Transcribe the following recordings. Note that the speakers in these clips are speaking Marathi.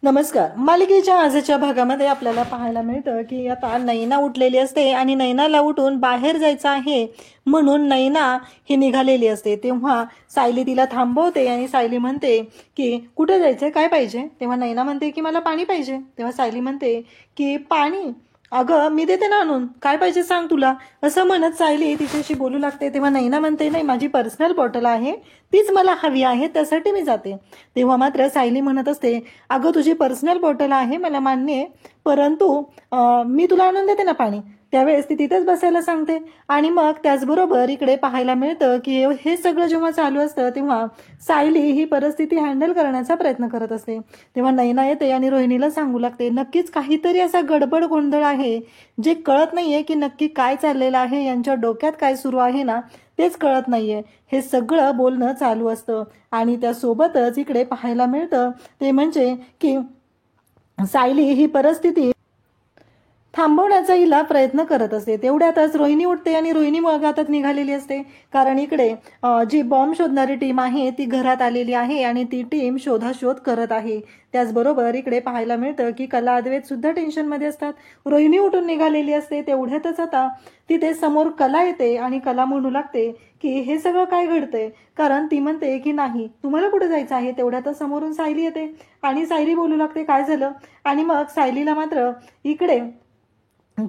नमस्कार. मालिकेच्या आजच्या भागामध्ये आपल्याला पाहायला मिळतं की आता नैना उठलेली असते आणि नैनाला उठून बाहेर जायचं आहे म्हणून नैना ही निघालेली असते. तेव्हा सायली तिला थांबवते आणि सायली म्हणते की कुठे जायचंय, काय पाहिजे? तेव्हा नैना म्हणते की मला पाणी पाहिजे. तेव्हा सायली म्हणते की पाणी? अगं मी देते ना आणून, काय पाहिजे सांग तुला, असं म्हणत सायली तिच्याशी बोलू लागते. तेव्हा नैना म्हणते नाही, माझी पर्सनल बॉटल आहे, तीच मला हवी आहे, त्यासाठी मी जाते. तेव्हा मात्र सायली म्हणत असते अगं तुझी पर्सनल बॉटल आहे मला मान्य आहे, परंतु मी तुला आणून देते ना पाणी. त्यावेळेस ती तिथेच बसायला सांगते. आणि मग त्याचबरोबर इकडे पाहायला मिळतं की हे सगळं जेव्हा चालू असतं तेव्हा सायली ही परिस्थिती हँडल करण्याचा प्रयत्न करत असते. तेव्हा नैना येते आणि रोहिणीला सांगू लागते नक्कीच काहीतरी असा गडबड गोंधळ आहे, जे कळत नाहीये की नक्की काय चाललेलं आहे, यांच्या डोक्यात काय सुरू आहे ना तेच कळत नाहीये. हे सगळं बोलणं चालू असतं आणि त्यासोबतच इकडे पाहायला मिळतं ते म्हणजे की सायली ही परिस्थिती थांबवण्याचा हिला प्रयत्न करत असते. तेवढ्यातच रोहिणी उठते आणि रोहिणी मगातात निघालेली असते. कारण इकडे जी बॉम्ब शोधणारी टीम आहे ती घरात आलेली आहे आणि ती टीम शोधाशोध करत आहे. त्याचबरोबर इकडे पाहायला मिळतं की कला अद्वैत सुद्धा टेन्शनमध्ये असतात. रोहिणी उठून निघालेली असते. तेवढ्यातच आता तिथे समोर कला येते आणि कला म्हणू लागते की हे सगळं काय घडतंय. कारण ती म्हणते की नाही तुम्हाला कुठे जायचं आहे. तेवढ्यातच समोरून सायली येते आणि सायली बोलू लागते काय झालं. आणि मग सायलीला मात्र इकडे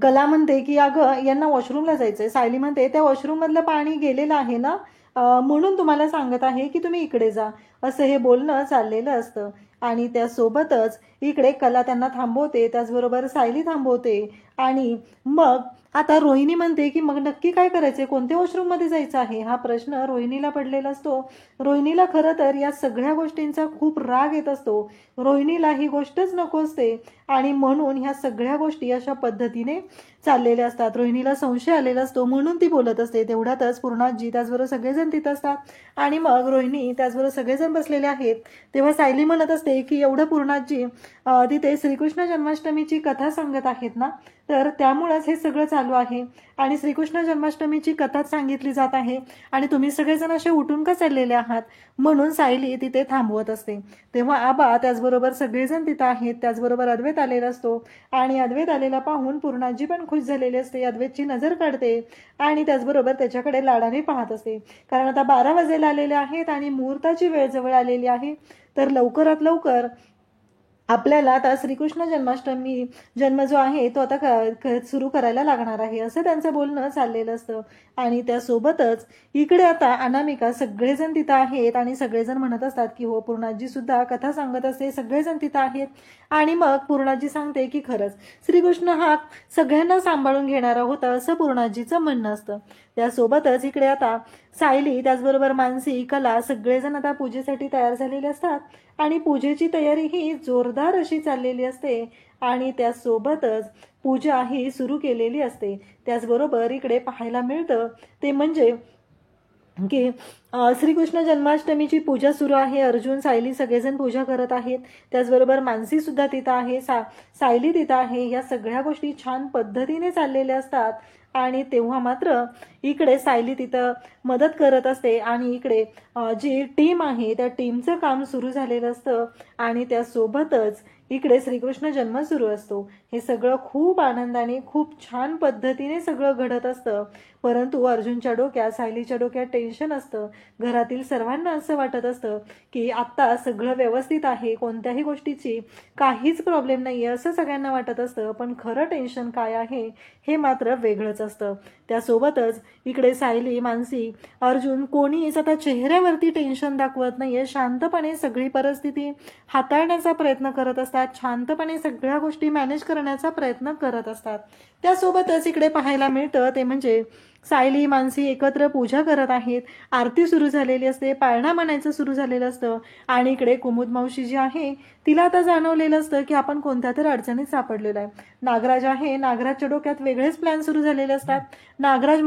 कला म्हणते की अगं यांना वॉशरूमला जायचंय. सायली म्हणते त्या वॉशरूम मधलं पाणी गेलेलं आहे ना, म्हणून तुम्हाला सांगत आहे की तुम्ही इकडे जा, असं हे बोलणं चाललेलं असतं. आणि त्यासोबतच इकडे कला त्यांना थांबवते, त्याचबरोबर सायली थांबवते. आणि मग आता रोहिणी म्हणते की मग नक्की काय करायचंय, कोणत्या वॉशरूम मध्ये जायचं आहे, हा प्रश्न रोहिणीला पडलेला असतो. रोहिणीला खरं तर या सगळ्या गोष्टींचा खूप राग येत असतो. रोहिणीला ही गोष्टच नको असते आणि म्हणून ह्या सगळ्या गोष्टी अशा पद्धतीने चाललेल्या असतात. रोहिणीला संशय आलेला असतो म्हणून ती बोलत असते. तेवढ्यातच पूर्णाजी त्याचबरोबर सगळेजण तिथं असतात आणि मग रोहिणी त्याचबरोबर सगळेजण बसलेले आहेत. तेव्हा सायली म्हणत असते की एवढं पूर्णाजी तिथे श्रीकृष्ण जन्माष्टमीची कथा सांगत आहेत ना, तर त्यामुळेच हे सगळं चालू आहे. आणि श्रीकृष्ण जन्माष्टमीची कथा सांगितली जात आहे आणि तुम्ही सगळेजण असे उठून का चाललेले आहात, म्हणून सायली तिथे थांबवत असते. तेव्हा आबा त्याचबरोबर सगळेजण तिथं आहेत. त्याचबरोबर अद्वैत आलेला असतो आणि अद्वैत आलेला पाहून पूर्णाजी पण खुश झालेली असते. अद्वैतची नजर काढते आणि त्याचबरोबर त्याच्याकडे लाडाने पाहत असते. कारण आता 12 वाजायला आलेले आहेत आणि मुहूर्ताची वेळ जवळ आलेली आहे. तर लवकरात लवकर आपल्याला आता श्रीकृष्ण जन्माष्टमी जन्म जो आहे तो आता सुरू करायला लागणार आहे, असं त्यांचं बोलणं चाललेलं असतं. आणि त्यासोबतच इकडे आता अनामिका सगळेजण तिथं आहेत आणि सगळेजण म्हणत असतात की हो, पूर्णाजी सुद्धा कथा सांगत असते, सगळेजण तिथं आहेत. आणि मग पूर्णाजी सांगते की खरंच श्रीकृष्ण हा सगळ्यांना सांभाळून घेणारा होता, असं पूर्णाजीचं म्हणणं असतं. त्यासोबतच इकडे आता सायली त्याचबरोबर मानसी, कला सगळेजण आता पूजेसाठी तयार झालेले असतात आणि पूजेची तयारी ही जोरदार अशी चाललेली असते. आणि त्यासोबतच पूजा ही सुरू केलेली असते. त्याचबरोबर इकडे पाहायला मिळतं ते म्हणजे की श्रीकृष्ण जन्माष्टमीची पूजा सुरू आहे. अर्जुन, सायली सगळेजण पूजा करत आहेत. त्याचबरोबर मानसी सुद्धा तिथं आहे, सायली तिथं आहे. या सगळ्या गोष्टी छान पद्धतीने चाललेल्या असतात. आणि तेव्हा मात्र इकडे सायली तिथं मदत करत असते आणि इकडे जी टीम आहे त्या टीमचं काम सुरू झालेलं असतं. आणि त्यासोबतच इकडे श्रीकृष्ण जन्म सुरू असतो. हे सगळं खूप आनंदाने खूप छान पद्धतीने सगळं घडत असतं. परंतु अर्जुनच्या डोक्यात, सायलीच्या डोक्यात टेन्शन असतं. घरातील सर्वांना असं वाटत असतं की आत्ता सगळं व्यवस्थित आहे, कोणत्याही गोष्टीची काहीच प्रॉब्लेम नाहीये, असं सगळ्यांना वाटत असतं. पण खरं टेन्शन काय आहे हे मात्र वेगळंच असतं. त्यासोबतच इकडे सायली, मानसी, अर्जुन कोणीच आता चेहऱ्यावरती टेन्शन दाखवत नाहीये. शांतपणे सगळी परिस्थिती हाताळण्याचा प्रयत्न करत असतात. शांतपणे सगळ्या गोष्टी मॅनेज करण्याचा प्रयत्न करत असतात. त्यासोबतच इकडे पाहायला मिळतं ते म्हणजे सायली, मानसी एकत्र पूजा करत आहेत. आरती सुरू झालेली असते, पाळणा म्हणायचं सुरू झालेलं असतं. आणि इकडे कुमुद मावशी जी आहे तिला आता जाणवलेलं असतं की आपण कोणत्या तरी अडचणीत सापडलेलो आहे. नागराज आहे, नागराजच्या डोक्यात वेगळेच प्लॅन सुरू झालेले असतात. नागराज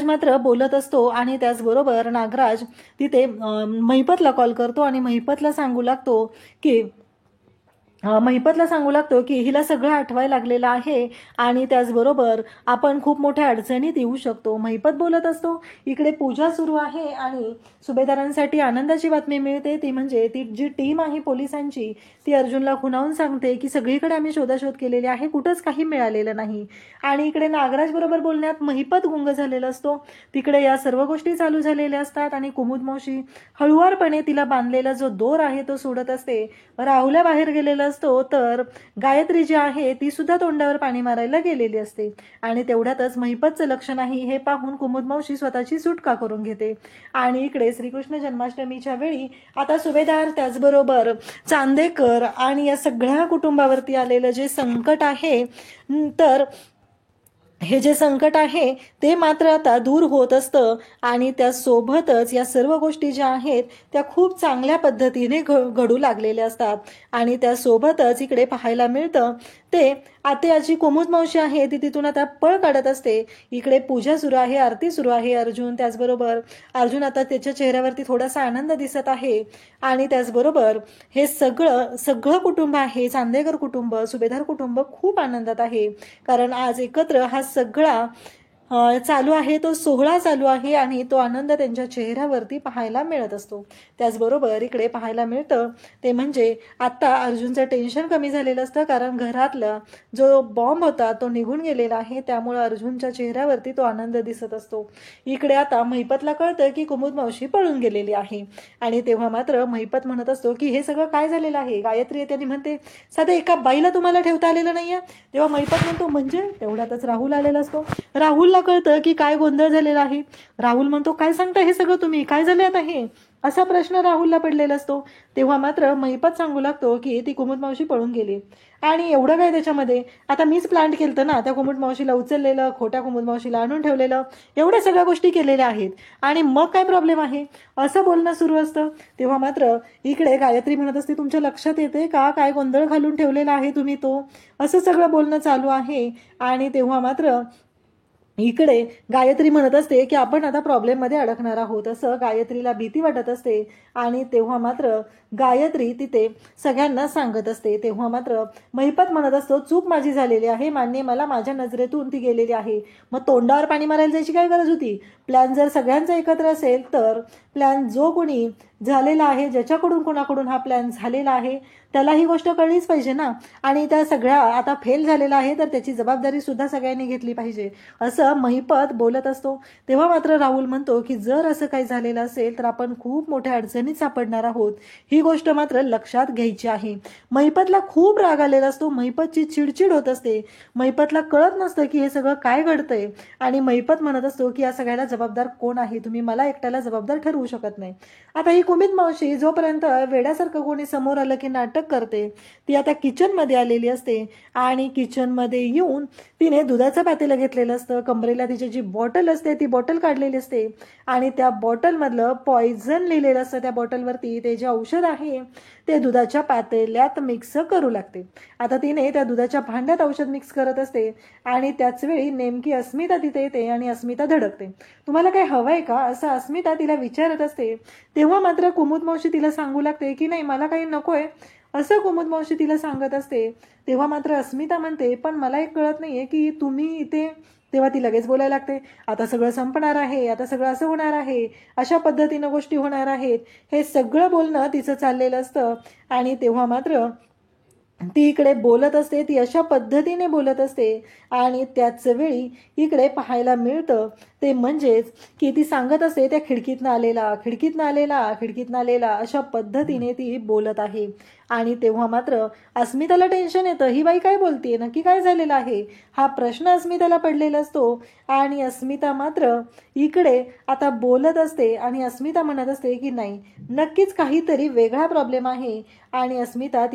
मात्र बोलत असतो आणि त्याचबरोबर नागराज तिथे महिपतला कॉल करतो आणि महिपतला सांगू लागतो की महिपतला सांगू लागतो की हिला सगळं आठवायला लागलेलं आहे आणि त्याचबरोबर आपण खूप मोठ्या अडचणीत येऊ शकतो. महिपत बोलत असतो. इकडे पूजा सुरू आहे आणि सुभेदारांसाठी आनंदाची बातमी मिळते. ती म्हणजे ती जी टीम आहे पोलिसांची ती अर्जुनला खुणावून सांगते की सगळीकडे आम्ही शोधाशोध केलेली आहे, कुठंच काही मिळालेलं नाही. आणि इकडे नागराज बरोबर बोलण्यात महिपत गुंग झालेला असतो. तिकडे या सर्व गोष्टी चालू झालेल्या असतात आणि कुमुद मावशी हळुवारपणे तिला बांधलेला जो दोर आहे तो सोडत असते. राहुल्या बाहेर गेलेला असतो तर गायत्री जी आहे ती सुद्धा तोंडावर पाणी मारायला गेलेली असते. आणि तेवढ्यातच महिपतचं लक्ष नाही हे पाहून कुमुद मावशी स्वतःची सुटका करून घेते. आणि इकडे श्रीकृष्ण जन्माष्टमीच्या वेळी आता सुभेदार त्याचबरोबर चांदेकर आणि या सगळ्या कुटुंबावरती आलेलं जे संकट आहे तर हे जे संकट आहे ते मात्र आता दूर होत असतं आणि त्यासोबतच या सर्व गोष्टी ज्या आहेत त्या खूप चांगल्या पद्धतीने घडू लागलेल्या असतात. आणि त्यासोबतच इकडे पाहायला मिळतं ते आजी कुमुद मावशी आहे ती तिथून आता पळ काढत असते. इकडे पूजा सुरू आहे, आरती सुरू आहे. त्याचबरोबर अर्जुन आता त्याच्या चेहऱ्यावरती थोडासा आनंद दिसत आहे. आणि त्याचबरोबर हे सगळं कुटुंब आहे, चांदेकर कुटुंब, सुभेदार कुटुंब खूप आनंदात आहे. कारण आज एकत्र हा सगळा चालू आहे, तो सोहळा चालू आहे आणि तो आनंद त्यांच्या चेहऱ्यावरती पाहायला मिळत असतो. त्याचबरोबर इकडे पाहायला मिळतं ते म्हणजे आता अर्जुनचं टेन्शन कमी झालेलं असतं. कारण घरातला जो बॉम्ब होता तो निघून गेलेला आहे, त्यामुळे अर्जुनच्या चेहऱ्यावरती तो आनंद दिसत असतो. इकडे आता महिपतला कळतं की कुमुद मावशी पळून गेलेली आहे. आणि तेव्हा मात्र महिपत म्हणत असतो की हे सगळं काय झालेलं आहे. गायत्री येते आणि म्हणते साधं एका बाईला तुम्हाला ठेवता आलेलं नाहीये. तेव्हा महिपत म्हणतो म्हणजे. तेवढ्यातच राहुल आलेला असतो. राहुलला कळतं की काय गोंधळ झालेला आहे. राहुल म्हणतो काय सांगता हे सगळं तुम्ही, काय झाले आता हे, असा प्रश्न राहुलला पडलेला असतो. तेव्हा मात्र महिपत सांगू लागतो की ती कुमुद मावशी पळून गेली. आणि एवढं काय त्याच्यामध्ये, आता मीच प्लांट केलं ना, त्या कुमुद मावशीला उचललेलं, खोट्या कुमुद मावशीला आणून ठेवलेलं, एवढ्या सगळ्या गोष्टी केलेल्या आहेत आणि मग काय प्रॉब्लेम आहे असं बोलणं सुरू असतं. तेव्हा मात्र इकडे गायत्री म्हणत असते तुमच्या लक्षात येते का काय गोंधळ घालून ठेवलेला आहे तुम्ही तो, असं सगळं बोलणं चालू आहे. आणि तेव्हा मात्र इकडे गायत्री म्हणत असते की आपण आता प्रॉब्लेममध्ये अडकणार आहोत, असं गायत्रीला भीती वाटत असते. आणि तेव्हा मात्र गायत्री तिथे सगळ्यांना सांगत असते. तेव्हा मात्र महिपत म्हणत असतो चूक माझी झालेली आहे, मान्य, मला माझ्या नजरेतून ती गेलेली आहे. मग तोंडावर पाणी मारायला जायची काय गरज होती. प्लॅन जर सगळ्यांचा एकत्र असेल तर प्लॅन जो कोणी झालेला आहे, ज्याच्याकडून कोणाकडून हा प्लॅन झालेला आहे त्याला ही गोष्ट कळलीच पाहिजे ना. आणि त्या सगळ्या आता फेल झालेला आहे तर त्याची जबाबदारी सुद्धा सगळ्यांनी घेतली पाहिजे, असं महिपत बोलत असतो. तेव्हा मात्र राहुल म्हणतो की जर असं काही झालेलं असेल तर आपण खूप मोठ्या अडचणीत सापडणार आहोत, ही गोष्ट मात्र लक्षात घ्यायची आहे. महिपतला खूप राग आलेला असतो. महिपतची चिडचिड होत असते. महिपतला कळत नसतं की हे सगळं काय घडतंय. आणि महिपत म्हणत असतो की या सगळ्याला जबाबदार कोण आहे, तुम्ही मला एकट्याला जबाबदार ठरवू शकत नाही. आता ही कुमुद मावशी जोपर्यंत वेड्यासारखं कोणी समोर आलं की नाटक करते, ती आता किचनमध्ये आलेली असते. आणि किचनमध्ये येऊन तिने दुधाचं पातेलं घेतलेलं असतं, कमरेला तिची जी बॉटल असते ती बॉटल काढलेली असते आणि त्या बॉटलमधलं पॉयझन लिहिलेलं असतं. त्या बॉटलवरती ते जे औषध आहे ते दुधाच्या पातेल्यात मिक्स करू लागते. आता तिने त्या दुधाच्या भांड्यात औषध मिक्स करत असते आणि त्याच वेळी नेमकी अस्मिता तिथे येते आणि अस्मिता धडकते. तुम्हाला काय हवंय का, असं अस्मिता तिला विचारत असते. तेव्हा मात्र कुमुद मावशी तिला सांगू लागते की नाही मला काही नकोय, असं कुमुद मावशी तिला सांगत असते. तेव्हा मात्र अस्मिता म्हणते पण मला एक कळत नाहीये की तुम्ही इथे, तेव्हा ती लगेच बोलायला लागते आता सगळं संपणार आहे, आता सगळं असं होणार आहे, अशा पद्धतीनं गोष्टी होणार आहेत, हे सगळं बोलणं तिचं चाललेलं असतं. आणि तेव्हा मात्र ती इकडे बोलत असते, ती अशा पद्धतीने बोलत असते. आणि त्याच वेळी इकडे पाहायला मिळतं ते म्हणजेच की ती सांगत असते त्या खिडकीतनं आलेला अशा पद्धतीने ती बोलत आहे. आणि तेव्हा मात्र अस्मिताला टेन्शन येतं, ही बाई काय बोलतीये, नक्की काय झालेलं आहे, हा प्रश्न अस्मिताला पडलेला असतो. आणि अस्मिता मात्र इकडे आता बोलत असते आणि अस्मिता म्हणत असते की नाही नक्कीच काहीतरी वेगळा प्रॉब्लेम आहे. आणि अस्मिता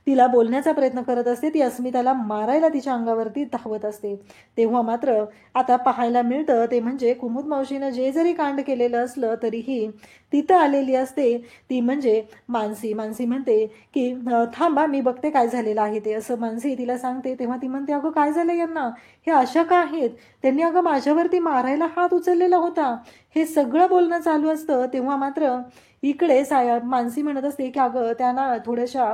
तिला बोलण्याचा प्रयत्न करत असते, ती अस्मिताला मारायला तिच्या अंगावरती धावत असते. तेव्हा मात्र आता पाहायला मिळतं ते म्हणजे कुमुद मावशीनं जे जरी कांड केलेलं असलं तरीही तिथं आलेली असते ती म्हणजे मानसी. मानसी म्हणते की थांबा मी बघते काय झालेलं आहे ते, असं मानसी तिला सांगते. तेव्हा ती म्हणते अगं काय झालं यांना, हे अशा का आहेत, त्यांनी अगं माझ्यावरती मारायला हात उचललेला होता, हे सगळं बोलणं चालू असतं. तेव्हा मात्र इकडे मानसी म्हणत असते की अगं त्यांना थोड्याशा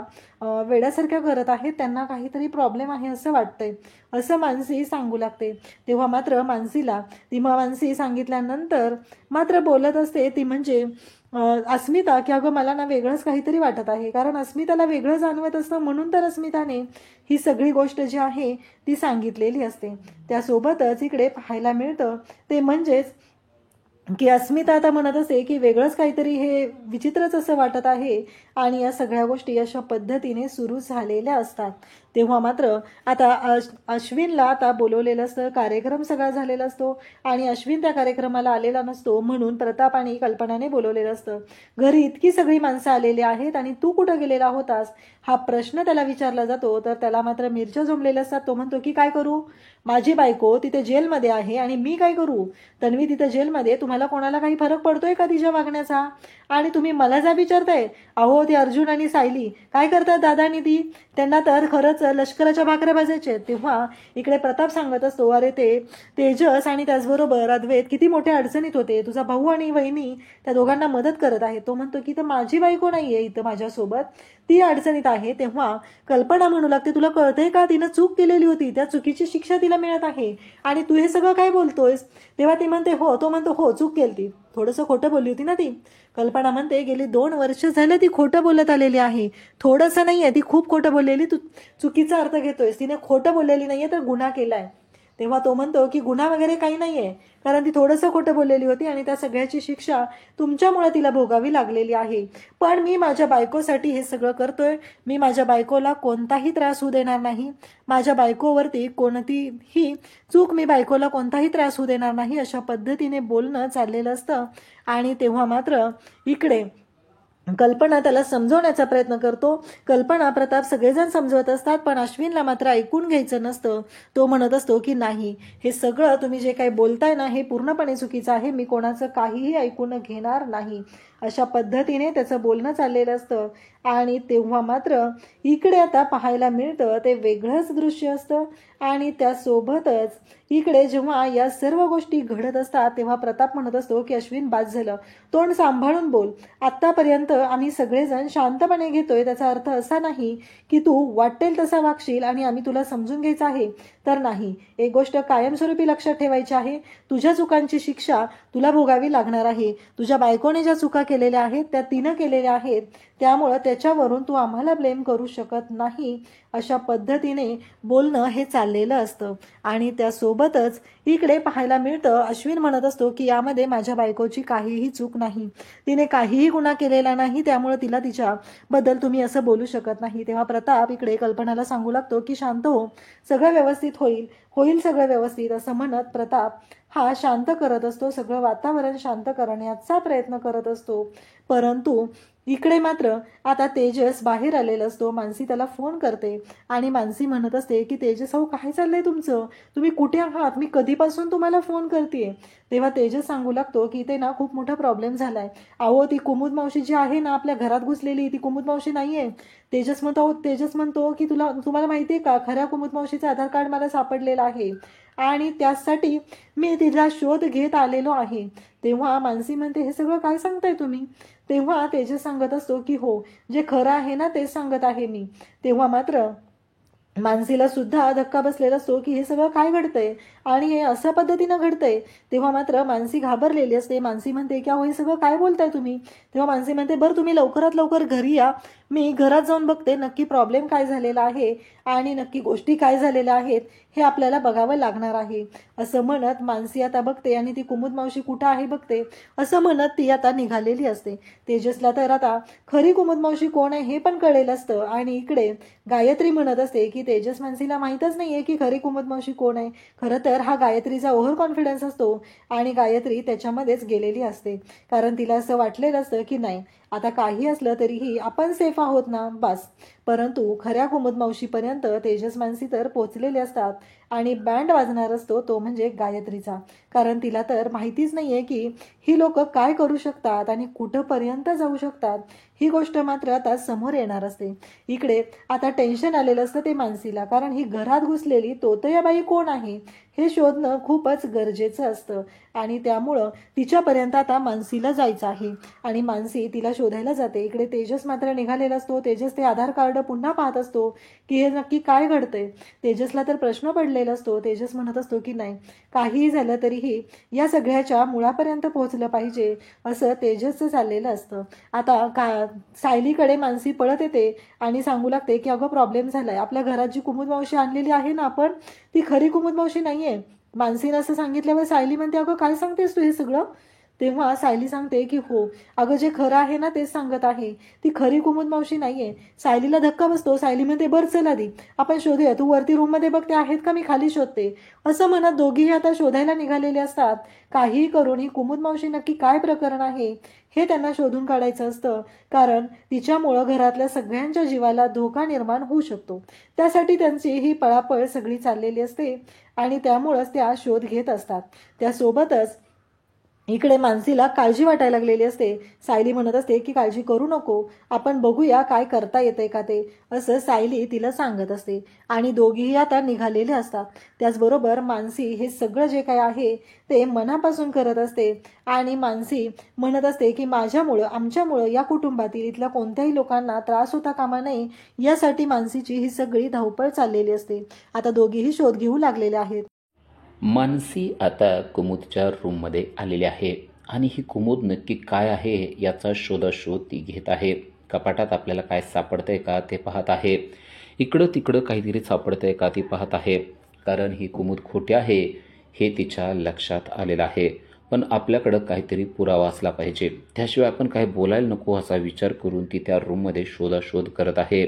वेड्यासारख्या करत आहेत, त्यांना काहीतरी प्रॉब्लेम आहे असं वाटतंय, असं मानसी सांगू लागते. तेव्हा मात्र मानसी सांगितल्यानंतर मात्र बोलत असते ती म्हणजे अस्मिता की अगं मला ना वेगळंच काहीतरी वाटत आहे, कारण अस्मिताला वेगळं जाणवत असतं म्हणून तर अस्मिताने ही सगळी गोष्ट जी आहे ती सांगितलेली असते. त्यासोबतच इकडे पाहायला मिळतं ते म्हणजेच की अस्मिता आता म्हणत असते की वेगळंच काहीतरी हे विचित्रच असं वाटत आहे आणि या सगळ्या गोष्टी अशा पद्धतीने सुरू झालेल्या असतात. तेव्हा मात्र आता अश्विनला आता बोलवलेलं असतं, कार्यक्रम सगळा झालेला असतो आणि अश्विन त्या कार्यक्रमाला आलेला नसतो म्हणून प्रताप आणि कल्पनाने बोलवलेलं असतं. घरी इतकी सगळी माणसं आलेली आहेत आणि तू कुठं गेलेला होतास हा प्रश्न त्याला विचारला जातो, तर त्याला मात्र मिरच्या जमलेल्या असतात. तो म्हणतो की काय करू, माझी बायको तिथे जेलमध्ये आहे आणि मी काय करू, तन्वी तिथे जेलमध्ये, तुम्हाला कोणाला काही फरक पडतोय का तिच्या वागण्याचा, आणि तुम्ही मला जा विचारताय. अहो ते अर्जुन आणि सायली काय करतात दादा आणि ती, त्यांना तर खरंच लष्कराच्या भाकऱ्या भाजायच्या. तेव्हा इकडे प्रताप सांगत असतो अरे ते तेजस आणि त्याचबरोबर अद्वैत किती मोठ्या अडचणीत होते, तुझा भाऊ आणि वहिनी त्या दोघांना मदत करत आहे. तो म्हणतो की तर माझी बायको नाहीये इथं माझ्यासोबत, ती अडचणीत आहे. तेव्हा कल्पना म्हणू लागते तुला कळतंय का, तिनं चूक केलेली होती, त्या चुकीची शिक्षा तिला मिळत आहे आणि तू हे सगळं काय बोलतोयस. तेव्हा ती म्हणते हो, तो म्हणतो हो चूक केली, थोडंसं खोटं बोलली होती ना ती. कल्पना म्हणते गेली 2 वर्ष झालं ती खोटं बोलत आलेली आहे, थोडंसं नाहीये, ती खूप खोटं बोललेली, तू चुकीचा अर्थ घेतोयस, तिने खोटं बोललेली नाहीये तर गुन्हा केलाय. तेव्हा तो म्हणतो की गुन्हा वगैरे काही नाहीये, कारण ती थोडंसं खोटं बोललेली होती आणि त्या सगळ्याची शिक्षा तुमच्यामुळे तिला भोगावी लागलेली आहे. पण मी माझ्या बायकोसाठी हे सगळं करतोय, मी माझ्या बायकोला कोणताही त्रास होऊ देणार नाही, माझ्या बायकोवरती कोणतीही चूक, मी बायकोला कोणताही त्रास होऊ देणार नाही, अशा पद्धतीने बोलणं चाललेलं असतं. आणि तेव्हा मात्र इकडे कल्पना त्याला समजवण्याचा प्रयत्न करतो. कल्पना प्रताप सगळेजण समजवत असतात पण अश्विनला मात्र ऐकून घ्यायचं नसतं. तो म्हणत असतो की नाही, हे सगळं तुम्ही जे काही बोलताय ना हे पूर्णपणे चुकीचं आहे, मी कोणाचं काहीही ऐकून घेणार नाही, अशा पद्धतीने त्याचं बोलणं चाललेलं असतं. आणि तेव्हा मात्र इकडे आता पाहायला मिळतं ते वेगळंच दृश्य असतं. आणि त्यासोबतच इकडे जेव्हा या सर्व गोष्टी घडत असतात तेव्हा प्रताप म्हणत असतो की अश्विन बाद झालं, तोंड सांभाळून बोल, आत्तापर्यंत आम्ही सगळेजण शांतपणे घेतोय, त्याचा अर्थ असा नाही की तू वाटेल तसा वागशील आणि आम्ही तुला समजून घ्यायचं आहे तर नाही. एक गोष्ट कायमस्वरूपी लक्षात ठेवायची आहे, तुझ्या चुकांची शिक्षा तुला भोगावी लागणार आहे. तुझ्या बायकोने ज्या चुका केलेल्या आहेत त्या तिनं केलेल्या आहेत, त्यामुळं त्याच्यावरून तू आम्हाला ब्लेम करू शकत नाही, अशा पद्धतीने बोलणं हे चाललेलं असतं. आणि त्यासोबतच इकडे पाहायला मिळतं अश्विन म्हणत असतो की यामध्ये माझ्या बायकोची काहीही चूक नाही, तिने काहीही गुन्हा केलेला नाही, त्यामुळे तिला तिच्याबद्दल तुम्ही असं बोलू शकत नाही. तेव्हा प्रताप इकडे कल्पनाला सांगू लागतो की शांत हो, सगळं व्यवस्थित होईल सगळं व्यवस्थित, असं म्हणत प्रताप हा शांत करत असतो, सगळं वातावरण शांत करण्याचा प्रयत्न करत असतो. परंतु इकडे मात्र आता तेजस बाहेर आलेला असतो. मानसी त्याला फोन करते आणि मानसी म्हणत असते की तेजस भाऊ काय चाललंय तुमचं, तुम्ही कुठे आहात, मी कधीपासून तुम्हाला फोन करते. तेव्हा तेजस सांगू लागतो की इथे ना खूप मोठा प्रॉब्लेम झालाय. अहो ती कुमुद मावशी जी आहे ना आपल्या घरात घुसलेली, ती कुमुद मावशी नाहीये. तेजस म्हणतो की तुम्हाला माहितीये का, खऱ्या कुमुद मावशीचं आधार कार्ड मला सापडलेलं आहे आणि त्यासाठी मी तिला शोध घेत आलेलो आहे. तेव्हा मानसी म्हणते हे सगळं काय सांगताय तुम्ही. तेव्हा तेजस सांगत असतो की हो, जे खरं आहे ना तेच सांगत आहे मी. तेव्हा मात्र मानसीला सुद्धा धक्का बसलेला असतो की हे सगळं काय घडतंय आणि हे अशा पद्धतीनं घडतंय. तेव्हा मात्र मानसी घाबरलेली असते. मानसी म्हणते की अहो हे सगळं काय बोलताय तुम्ही. तेव्हा मानसी म्हणते बरं तुम्ही लवकरात लवकर घरी या, मी घरात जाऊन बघते नक्की प्रॉब्लेम काय झालेला आहे आणि नक्की गोष्टी काय झालेल्या आहेत हे आपल्याला बघावं लागणार आहे, असं म्हणत मानसी आता बघते आणि ती कुमुद मावशी कुठं आहे बघते, असं म्हणत ती आता निघालेली असते. तेजसला तर आता खरी कुमुद मावशी कोण आहे हे पण कळलेलं असतं. आणि इकडे गायत्री म्हणत असते की तेजस मानसीला माहीतच नाहीये की खरी कुमुद मावशी कोण आहे. खरं तर हा गायत्रीचा ओव्हर कॉन्फिडन्स असतो आणि गायत्री त्याच्यामध्येच गेलेली असते, कारण तिला असं वाटलेलं असतं की नाही आता काही असलं तरीही आपण सेफ आहोत ना बस. परंतु खऱ्या कुमुद मावशीपर्यंत तेजस मानसी तर पोचलेले असतात आणि बँड वाजणार असतो तो म्हणजे गायत्रीचा, कारण तिला तर माहितीच नाहीये की ही लोक काय करू शकतात आणि कुठंपर्यंत जाऊ शकतात. ही गोष्ट मात्र आता समोर येणार असते. इकडे आता टेन्शन आलेलं असतं ते मानसीला, कारण ही घरात घुसलेली तोतयाबाई कोण आहे हे शोधणं खूपच गरजेचं असतं आणि त्यामुळं तिच्यापर्यंत आता मानसीला जायचं आहे आणि मानसी तिला शोधायला जाते. इकडे तेजस मात्र निघालेला असतो. तेजस ते आधार कार्ड पुन्हा पाहत असतो की हे नक्की काय घडतंय. तेजसला तर प्रश्न पडलेला असतो. तेजस म्हणत असतो की नाही, काहीही झालं तरीही या सगळ्याच्या मुळापर्यंत पोहोचलं पाहिजे असं तेजसचं चाललेलं असतं. आता सायलीकडे मानसी पळत येते आणि सांगू लागते की अगं प्रॉब्लेम झालाय, आपल्या घरात जी कुमुद मावशी आणलेली आहे ना आपण, ती खरी कुमुद मावशी नाहीये. मानसीनं असं सांगितल्यावर सायली म्हणते अगं काय सांगतेस तू हे सगळं. तेव्हा सायली सांगते की हो अगं, जे खरं आहे ना तेच सांगत आहे, ती खरी कुमुद मावशी नाहीये. सायलीला धक्का बसतो. सायली म्हणते बरं चल आधी आपण शोधूया, तू वरती रूम मध्ये बघते आहेत का, मी खाली शोधते. असं म्हणत दोघीही आता शोधायला निघालेले असतात. काहीही करून ही कुमुद मावशी नक्की काय प्रकरण आहे हे त्यांना शोधून काढायचं असतं, कारण तिच्यामुळं घरातल्या सगळ्यांच्या जीवाला धोका निर्माण होऊ शकतो. त्यासाठी त्यांची ही पळापळ सगळी चाललेली असते आणि त्यामुळंच त्या शोध घेत असतात. त्यासोबतच इकडे मानसीला काळजी वाटायला लागलेली असते. सायली म्हणत असते की काळजी करू नको, आपण बघूया काय करता येतंय का ते, असं सायली तिला सांगत असते आणि दोघीही आता निघालेले असतात. त्याचबरोबर मानसी हे सगळं जे काय आहे ते मनापासून करत असते आणि मानसी म्हणत असते की माझ्यामुळं, आमच्यामुळं या कुटुंबातील इथल्या कोणत्याही लोकांना त्रास होता कामा नये, यासाठी मानसीची ही सगळी धावपळ चाललेली असते. आता दोघीही शोध घेऊ लागलेले आहेत. मानसी आता कुमुदच्या रूममध्ये आलेली आहे आणि ही कुमुद नक्की काय आहे याचा शोधाशोध ती घेत आहे. कपाटात आपल्याला काय सापडतंय का ते पाहत आहे. इकडं तिकडं काहीतरी सापडतंय का ती पाहत आहे, कारण ही कुमुद खोटी आहे हे तिच्या लक्षात आलेलं आहे. पण आपल्याकडं काहीतरी पुरावा असला पाहिजे, त्याशिवाय आपण काय बोलायला नको असा विचार करून ती त्या रूममध्ये शोधाशोध करत आहे.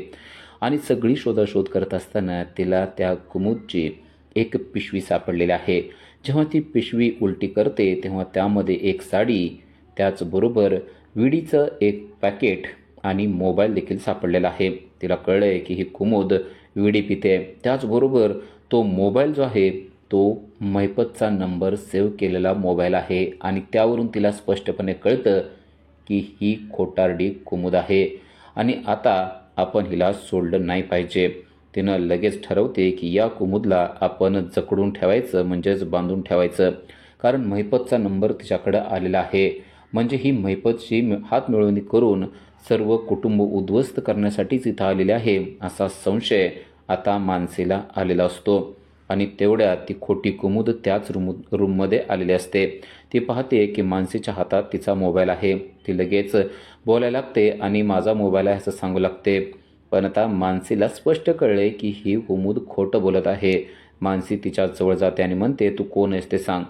आणि सगळी शोधाशोध करत असताना तिला त्या कुमुदची एक पिशवी सापडलेली आहे. जेव्हा ती पिशवी उलटी करते तेव्हा त्यामध्ये एक साडी, त्याचबरोबर विडीचं एक पॅकेट आणि मोबाईल देखील सापडलेला आहे. तिला कळलंय की ही कुमुद विडी पिते. त्याचबरोबर तो मोबाईल जो आहे तो महिपतचा नंबर सेव्ह केलेला मोबाईल आहे आणि त्यावरून तिला स्पष्टपणे कळतं की ही खोटारडी कुमुद आहे आणि आता आपण हिला सोडलं नाही पाहिजे. तिनं लगेच ठरवते की या कुमुदला आपण जकडून ठेवायचं, म्हणजेच बांधून ठेवायचं, कारण महिपतचा नंबर तिच्याकडं आलेला आहे. म्हणजे ही महिपतची हात मिळवणी करून सर्व कुटुंब उद्ध्वस्त करण्यासाठीच इथं आलेले आहे असा संशय आता मानसीला आलेला असतो. आणि तेवढ्यात ती खोटी कुमुद त्याच रूममध्ये आलेली असते. ती पाहते की मानसीच्या हातात तिचा मोबाईल आहे. ती लगेच बोलायला लागते आणि माझा मोबाईल आहे असं सांगू लागते. पण आता मानसीला स्पष्ट कळले की ही कुमुद खोटं बोलत आहे. मानसी तिच्या जवळ जाते आणि म्हणते तू कोण आहेस ते सांग.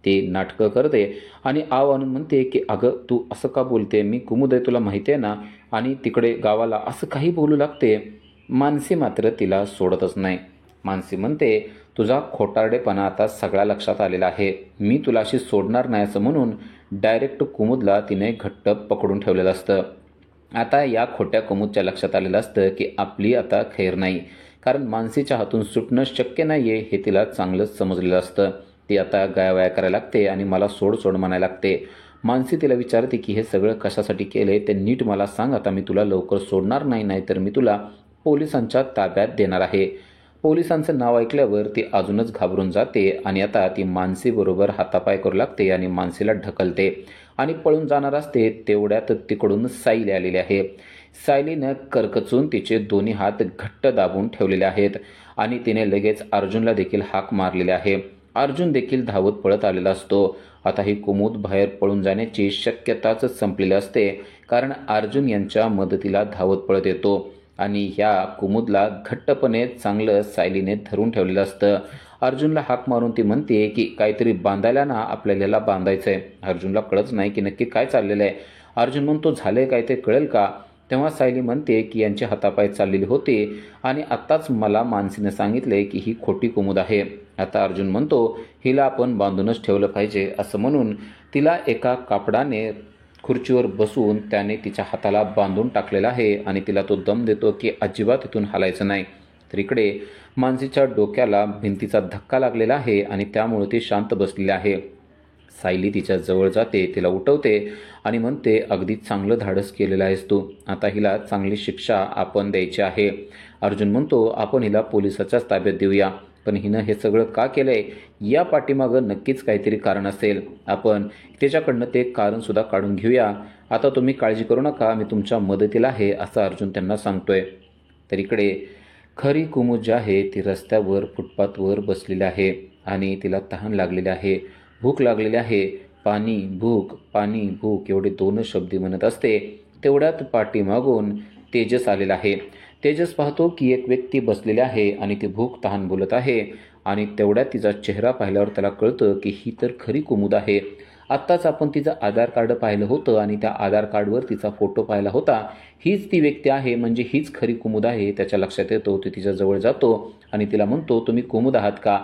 ती नाटकं करते आणि आव आणून म्हणते की अगं तू असं का बोलते, मी कुमुद आहे तुला माहिती आहे ना, आणि तिकडे गावाला असं काही बोलू लागते. मानसी मात्र तिला सोडतच नाही. मानसी म्हणते तुझा खोटारडेपणा आता सगळ्या लक्षात आलेला आहे, मी तुला अशी सोडणार नाही असं म्हणून डायरेक्ट कुमुदला तिने घट्ट पकडून ठेवलेलं असतं. आता या खोट्या कुमुदच्या लक्षात आलेलं असतं की आपली आता खैर नाही, कारण मानसीच्या हातून सुटणं शक्य नाही आहे हे तिला चांगलंच समजलेलं असतं. ती आता गायवाया करायला लागते आणि मला सोड सोड म्हणायला लागते. मानसी तिला विचारते की हे सगळं कशासाठी केलंय ते नीट मला सांग, आता मी तुला लवकर सोडणार नाही, नाहीतर मी तुला पोलिसांच्या ताब्यात देणार आहे. पोलिसांचं नाव ऐकल्यावर ती अजूनच घाबरून जाते आणि आता ती मानसीबरोबर हातापाय करू लागते आणि मानसीला ढकलते आणि पळून जाणार असते. तेवढ्यात तिकडून सायली आलेली आहे. सायलीनं करकचून तिचे दोन्ही हात घट्ट दाबून ठेवलेले आहेत आणि तिने लगेच अर्जुनला देखील हाक मारलेली आहे. अर्जुन देखील धावत पळत आलेला असतो. आता ही कुमुद बाहेर पळून जाण्याची शक्यताच संपलेली असते, कारण अर्जुन यांच्या मदतीला धावत पळत येतो आणि ह्या कुमुदला घट्टपणे चांगलं सायलीने धरून ठेवलेलं असतं. अर्जुनला हाक मारून ती म्हणते की काहीतरी बांधायला ना, आपल्याला याला बांधायचंय. अर्जुनला कळत नाही की नक्की काय चाललेलं आहे. अर्जुन म्हणतो झालंय काय ते कळेल का. तेव्हा सायली म्हणते की यांची हातापाय चाललेली होती आणि आत्ताच मला मानसीने सांगितले की ही खोटी कुमुद आहे. आता अर्जुन म्हणतो हिला आपण बांधूनच ठेवलं पाहिजे असं म्हणून तिला एका कापडाने खुर्चीवर बसून त्याने तिच्या हाताला बांधून टाकलेला आहे आणि तिला तो दम देतो की अजिबात इथून हलायचं नाही. तर इकडे मानसीच्या डोक्याला भिंतीचा धक्का लागलेला आहे आणि त्यामुळे ती शांत बसलेली आहे. सायली तिच्या जवळ जाते, तिला उठवते आणि म्हणते अगदी चांगलं धाडस केलेलं आहेस तू, आता हिला चांगली शिक्षा आपण द्यायची आहे. अर्जुन म्हणतो आपण हिला पोलिसाच्याच ताब्यात देऊया. पण हिनं हे सगळं का केलंय या पाठीमागं नक्कीच काहीतरी कारण असेल. आपण त्याच्याकडनं ते कारणसुद्धा काढून घेऊया. आता तुम्ही काळजी करू नका, मी तुमच्या मदतीला आहे असं अर्जुन त्यांना सांगतोय. तर इकडे खरी कुमुद जी आहे ती रस्त्यावर फुटपाथवर बसलेली आहे आणि तिला तहान लागलेली आहे, भूक लागलेली आहे. पाणी भूक एवढे 2 शब्द म्हणत असते. तेवढ्यात पाठीमागून तेजस आलेला आहे. तेजस पाहतो की एक व्यक्ती बसलेली आहे आणि ती भूक तहान बोलत आहे आणि तेवढ्यात तिचा चेहरा पाहिल्यावर त्याला कळतं की ही तर खरी कुमुद आहे. आत्ताच आपण तिचं आधार कार्ड पाहिलं होतं आणि त्या आधार कार्डवर तिचा फोटो पाहिला होता. हीच ती व्यक्ती आहे, म्हणजे हीच खरी कुमुद आहे. त्याच्या लक्षात येतो. तो तिच्याजवळ जातो आणि तिला म्हणतो, तुम्ही कुमुद आहात का?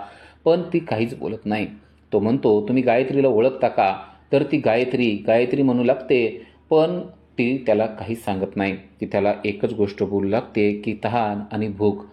पण ती काहीच बोलत नाही. तो म्हणतो, तुम्ही गायत्रीला ओळखता का? तर ती गायत्री म्हणू लागते, पण ती त्याला काहीच सांगत नाही. ती त्याला एकच गोष्ट बोलू लागते की तहान आणि भूक.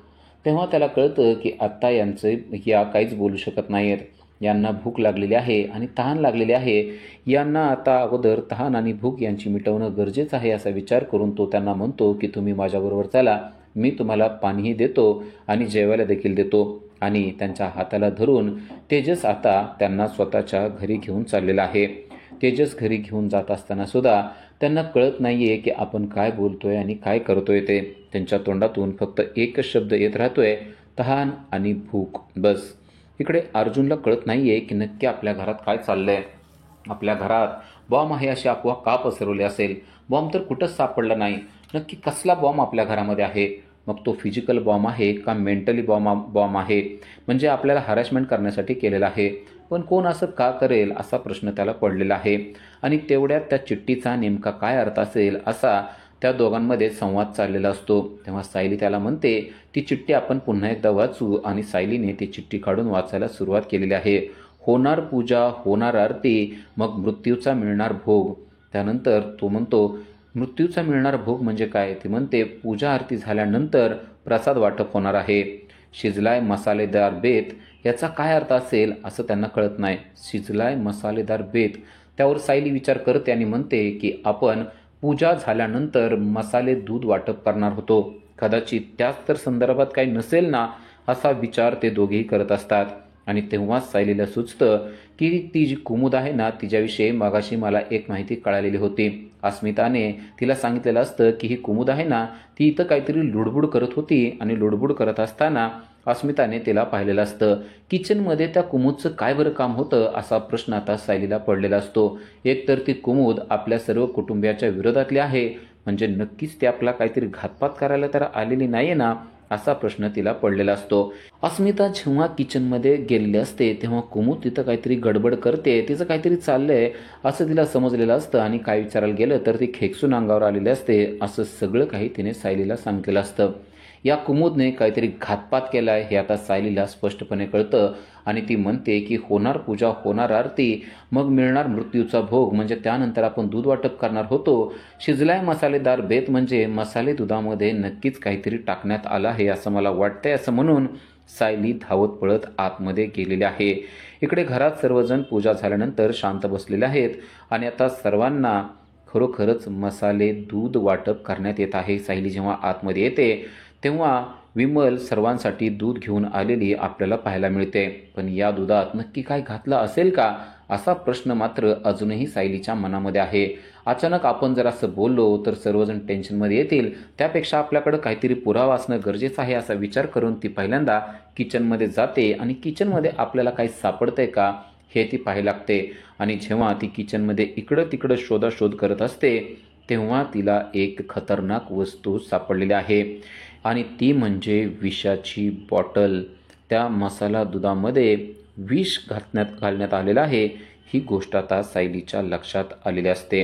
तेव्हा त्याला कळतं की आत्ता या काहीच बोलू शकत नाहीत. यांना भूक लागलेली आहे आणि तहान लागलेली आहे. यांना आता अगोदर तहान आणि भूक यांची मिटवणं गरजेचं आहे असा विचार करून तो त्यांना म्हणतो की तुम्ही माझ्याबरोबर चला, मी तुम्हाला पाणीही देतो आणि जेवायला देखील देतो. आणि त्यांच्या हाताला धरून तेजस आता त्यांना स्वतःच्या घरी घेऊन चाललेला आहे. तेजस घरी घेऊन जात असताना सुद्धा त्यांना कळत नाहीये की आपण काय बोलतोय आणि काय करतोय ते. त्यांच्या तोंडातून फक्त एकच शब्द येत राहतोय, तहान आणि भूक, बस. इकडे अर्जुनला कळत नाहीये की नक्की आपल्या घरात काय चाललंय. आपल्या घरात बॉम्ब आहे अशी अफवा का पसरवली असेल? बॉम्ब तर कुठंच सापडला नाही. नक्की कसला बॉम्ब आपल्या घरामध्ये आहे? मग तो फिजिकल बॉम्ब आहे का मेंटली बॉम्ब आहे? म्हणजे आपल्याला हॅरॅसमेंट करण्यासाठी केलेला आहे. पण कोण असं का करेल असा प्रश्न त्याला पडलेला आहे. आणि तेवढ्यात त्या चिठ्ठीचा नेमका काय अर्थ असेल असा त्या दोघांमध्ये संवाद चाललेला असतो. तेव्हा सायली त्याला म्हणते, ती चिठ्ठी आपण पुन्हा एकदा वाचू. आणि सायलीने ती चिठ्ठी काढून वाचायला सुरुवात केलेली आहे. होणार पूजा, होणार आरती, मग मृत्यूचा मिळणार भोग. त्यानंतर तो म्हणतो, मृत्यूचा मिळणार भोग म्हणजे काय? ती म्हणते, पूजा आरती झाल्यानंतर प्रसाद वाटप होणार आहे. शिजलाय मसालेदार बेत याचा काय अर्थ असेल असं त्यांना कळत नाही. शिजलाय मसालेदार बेत, त्यावर सायली विचार करते आणि म्हणते की आपण पूजा झाल्यानंतर मसाले दूध वाटप करणार होतो. कदाचित त्याच तर संदर्भात काही नसेल ना असा विचार ते दोघेही करत असतात. आणि तेव्हाच सायलीला सुचतं की ती जी कुमुद आहे ना तिच्याविषयी मगाशी मला एक माहिती कळालेली होती. अस्मिताने तिला सांगितलेलं असतं की ही कुमुद आहे ना ती इथं काहीतरी लुडबुड करत होती आणि लुडबुड करत असताना अस्मिताने तिला पाहिलेलं असतं. किचनमध्ये त्या कुमुदचं काय बरं काम होतं असा प्रश्न आता सायलीला पडलेला असतो. एकतर ती कुमुद आपल्या सर्व कुटुंबियाच्या विरोधातली आहे, म्हणजे नक्कीच ती आपला काहीतरी घातपात करायला तर आलेली नाहीये ना असा प्रश्न तिला पडलेला असतो. अस्मिता जेव्हा किचनमध्ये गेलेली असते तेव्हा कुमुद तिथं काहीतरी गडबड करते, तिचं काहीतरी चाललंय असं तिला समजलेलं असतं. आणि काय विचारायला गेलं तर ती खेकसून अंगावर आलेली असते. असं सगळं काही तिने सायलीला सांगितलेलं असतं. या कुमुदने काहीतरी घातपात केलाय हे आता सायलीला स्पष्टपणे कळतं. आणि ती म्हणते की होणार पूजा, होणार आरती, मग मिळणार मृत्यूचा भोग, म्हणजे त्यानंतर आपण दूध वाटप करणार होतो. शिजलाय मसालेदार बेत म्हणजे मसाले दुधामध्ये नक्कीच काहीतरी टाकण्यात आलं आहे असं मला वाटतंय. असं म्हणून सायली धावत पळत आतमध्ये गेलेली आहे. इकडे घरात सर्वजण पूजा झाल्यानंतर शांत बसलेले आहेत आणि आता सर्वांना खरोखरच मसाले दूध वाटप करण्यात येत आहे. सायली जेव्हा आतमध्ये येते तेव्हा विमल सर्वांसाठी दूध घेऊन आलेली आपल्याला पाहायला मिळते. पण या दुधात नक्की काय घातलं असेल का असा प्रश्न मात्र अजूनही सायलीच्या मनामध्ये आहे. अचानक आपण जर असं बोललो तर सर्वजण टेन्शनमध्ये येतील, त्यापेक्षा आपल्याकडं काहीतरी पुरावा असणं गरजेचं आहे असा विचार करून ती पहिल्यांदा किचनमध्ये जाते आणि किचनमध्ये आपल्याला काही सापडतंय का हे ती पाहायला लागते. आणि जेव्हा ती किचनमध्ये इकडं तिकडं शोधाशोध करत असते तेव्हा तिला एक खतरनाक वस्तू सापडलेली आहे आणि ती म्हणजे विषाची बॉटल. त्या मसाला दुधामध्ये विष घालण्यात आलेलं आहे ही गोष्ट आता सायलीच्या लक्षात आलेली असते.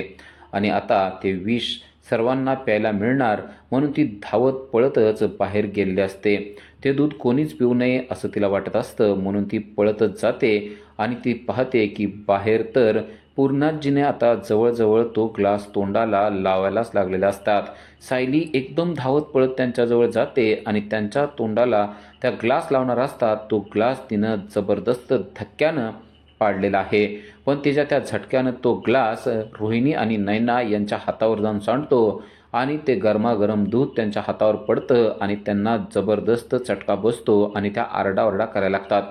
आणि आता ते विष सर्वांना प्यायला मिळणार म्हणून ती धावत पळतच बाहेर गेलेली असते. ते दूध कोणीच पिऊ नये असं तिला वाटत असतं म्हणून ती पळतच जाते आणि ती पाहते की बाहेर तर पूर्णाजीने आता जवळजवळ तो ग्लास तोंडाला लावायलाच लागलेला असतात. सायली एकदम धावत पळत त्यांच्याजवळ जाते आणि त्यांच्या तोंडाला त्या ग्लास लावणार असतात. तो ग्लास तिनं जबरदस्त धक्क्यानं पाडलेला आहे. पण तिच्या त्या झटक्यानं तो ग्लास रोहिणी आणि नैना यांच्या हातावर जाऊन सांडतो आणि ते गरमागरम दूध त्यांच्या हातावर पडतं आणि त्यांना जबरदस्त चटका बसतो आणि त्या आरडाओरडा करायला लागतात.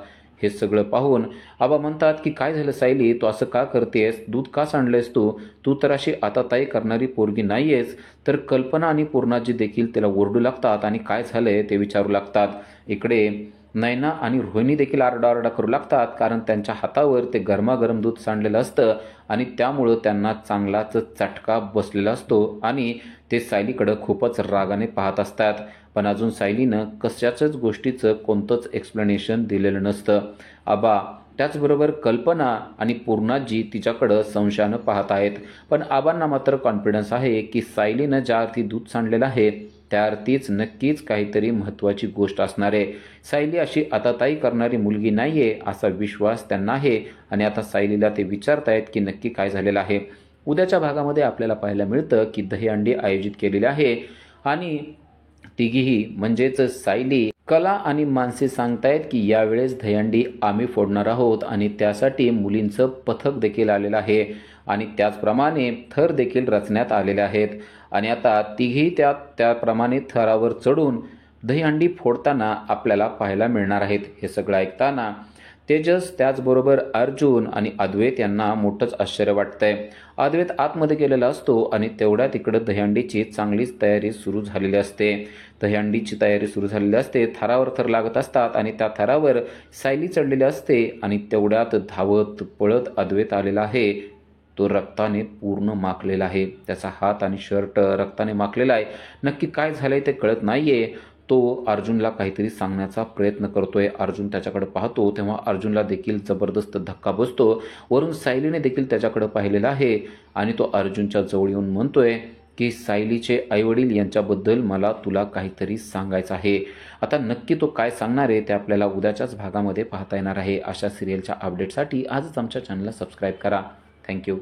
हे सगळं पाहून आबा म्हणतात की काय झालं सायली, तू असं का करतेस, दूध का सांडलेस तू तर अशी आताताई करणारी पोरगी नाहीयेस. तर कल्पना आणि पूर्णाजी देखील त्याला ओरडू लागतात आणि काय झालंय ते विचारू लागतात. इकडे नयना आणि रोहिणी देखील आरडाओरडा करू लागतात, कारण त्यांच्या हातावर ते गरमागरम दूध सांडलेलं असतं आणि त्यामुळं त्यांना चांगलाच चटका बसलेला असतो आणि ते सायलीकडं खूपच रागाने पाहत असतात. पण अजून सायलीनं कशाच्याच गोष्टीचं कोणतंच एक्सप्लेनेशन दिलेलं नसतं. आबा त्याचबरोबर कल्पना आणि पूर्णाजी तिच्याकडं संशयानं पाहत आहेत. पण आबांना मात्र कॉन्फिडन्स आहे की सायलीनं ज्या अर्थी दूध सांडलेलं आहे त्या अर्थीच नक्कीच काहीतरी महत्त्वाची गोष्ट असणार आहे. सायली अशी आताताई करणारी मुलगी नाहीये असा विश्वास त्यांना आहे आणि आता सायलीला ते विचारतायत की नक्की काय झालेलं आहे. उद्याच्या भागामध्ये आपल्याला पाहायला मिळतं की दहीहंडी आयोजित केलेली आहे आणि तिघीही म्हणजेच सायली, कला आणि मानसी सांगतायत की यावेळेस दहीहंडी आम्ही फोडणार आहोत आणि त्यासाठी मुलींचं पथक देखील आलेलं आहे आणि त्याचप्रमाणे थर देखील रचण्यात आलेले आहेत आणि आता तिघी त्याप्रमाणे थरावर चढून दहीहंडी फोडताना आपल्याला पाहायला मिळणार आहेत. हे सगळं ऐकताना तेजस त्याचबरोबर अर्जुन आणि अद्वैत यांना मोठंच आश्चर्य वाटतंय. अद्वैत आतमध्ये गेलेला असतो आणि तेवढ्या तिकडं दहीहंडीची चांगलीच तयारी सुरू झालेली असते. दहीहंडीची तयारी सुरू झालेली असते, थरावर थर लागत असतात आणि त्या थरावर सायली चढलेली असते आणि तेवढ्यात धावत पळत अद्वैत आलेला आहे. तो रक्ताने पूर्ण माखलेला आहे, त्याचा हात आणि शर्ट रक्ताने माखलेला आहे. नक्की काय झालंय ते कळत नाहीये. तो अर्जुनला काहीतरी सांगण्याचा प्रयत्न करतोय. अर्जुन त्याच्याकडे पाहतो तेव्हा अर्जुनला देखील जबरदस्त धक्का बसतो. वरून सायलीने देखील त्याच्याकडे पाहिलेलं आहे आणि तो अर्जुनच्या जवळ येऊन म्हणतोय की सायलीचे आईवडील यांच्याबद्दल मला तुला काहीतरी सांगायचं आहे. आता नक्की तो काय सांगणार आहे ते आपल्याला उद्याच्याच भागामध्ये पाहता येणार आहे. अशा सिरियलच्या अपडेटसाठी आजच आमच्या चॅनलला सबस्क्राईब करा. थँक्यू.